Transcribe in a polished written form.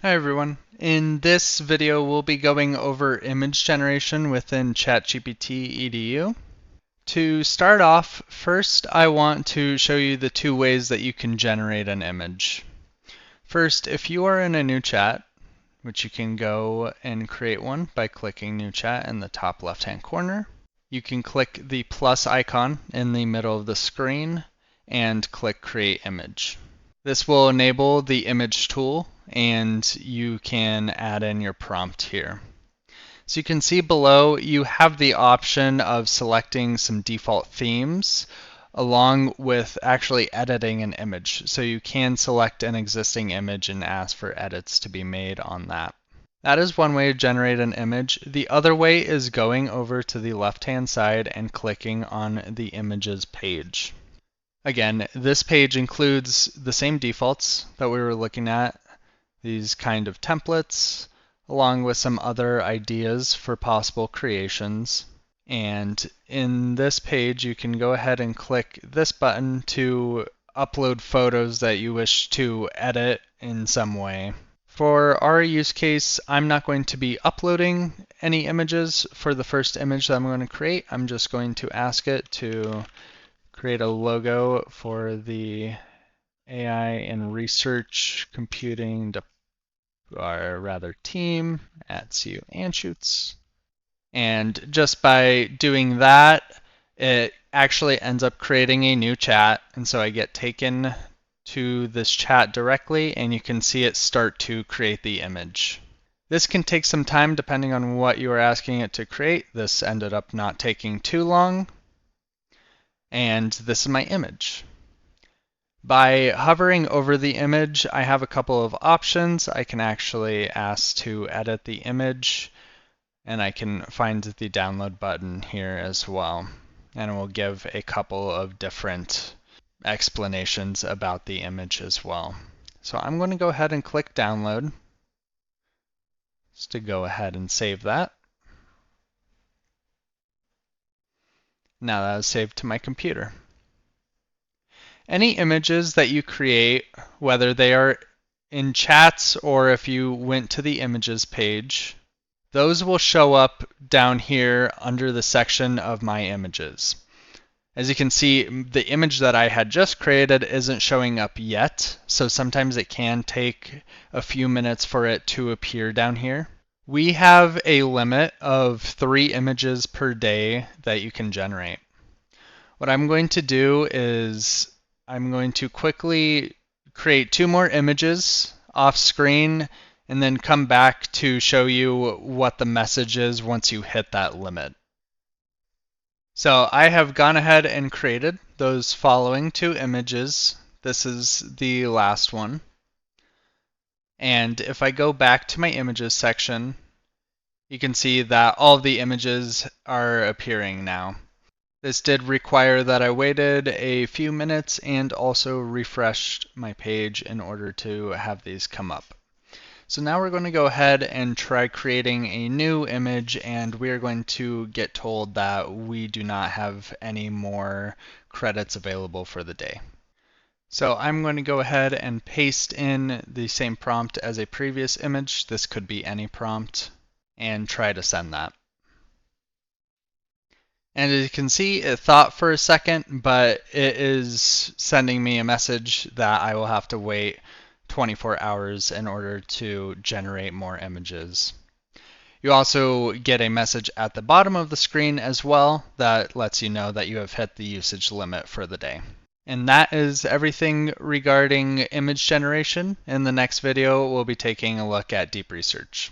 Hi everyone. In this video, we'll be going over image generation within ChatGPT EDU. To start off, first I want to show you the two ways that you can generate an image. First, if you are in a new chat, which you can go and create one by clicking New Chat in the top left-hand corner, you can click the plus icon in the middle of the screen and click Create Image. This will enable the image tool and you can add in your prompt here. So you can see below you have the option of selecting some default themes along with actually editing an image. So you can select an existing image and ask for edits to be made on that. That is one way to generate an image. The other way is going over to the left-hand side and clicking on the images page. Again, this page includes the same defaults that we were looking at, these kind of templates, along with some other ideas for possible creations. And in this page, you can go ahead and click this button to upload photos that you wish to edit in some way. For our use case, I'm not going to be uploading any images for the first image that I'm going to create. I'm just going to ask it to create a logo for the AI and Research Computing team at CU Anschutz. And just by doing that, it actually ends up creating a new chat. And so I get taken to this chat directly, and you can see it start to create the image. This can take some time depending on what you are asking it to create. This ended up not taking too long. And this is my image. By hovering over the image, I have a couple of options. I can actually ask to edit the image, and I can find the download button here as well. And it will give a couple of different explanations about the image as well. So I'm going to go ahead and click download just to go ahead and save that. Now that is saved to my computer. Any images that you create, whether they are in chats or if you went to the images page, those will show up down here under the section of my images. As you can see, the image that I had just created isn't showing up yet, so sometimes it can take a few minutes for it to appear down here. We have a limit of 3 images per day that you can generate. What I'm going to do is I'm going to quickly create 2 more images off screen and then come back to show you what the message is once you hit that limit. So I have gone ahead and created those following 2 images. This is the last one. And if I go back to my images section, you can see that all of the images are appearing now. This did require that I waited a few minutes and also refreshed my page in order to have these come up. So now we're going to go ahead and try creating a new image, and we are going to get told that we do not have any more credits available for the day. So I'm going to go ahead and paste in the same prompt as a previous image. This could be any prompt, and try to send that. And as you can see, it thought for a second, but it is sending me a message that I will have to wait 24 hours in order to generate more images. You also get a message at the bottom of the screen as well that lets you know that you have hit the usage limit for the day. And that is everything regarding image generation. In the next video, we'll be taking a look at deep research.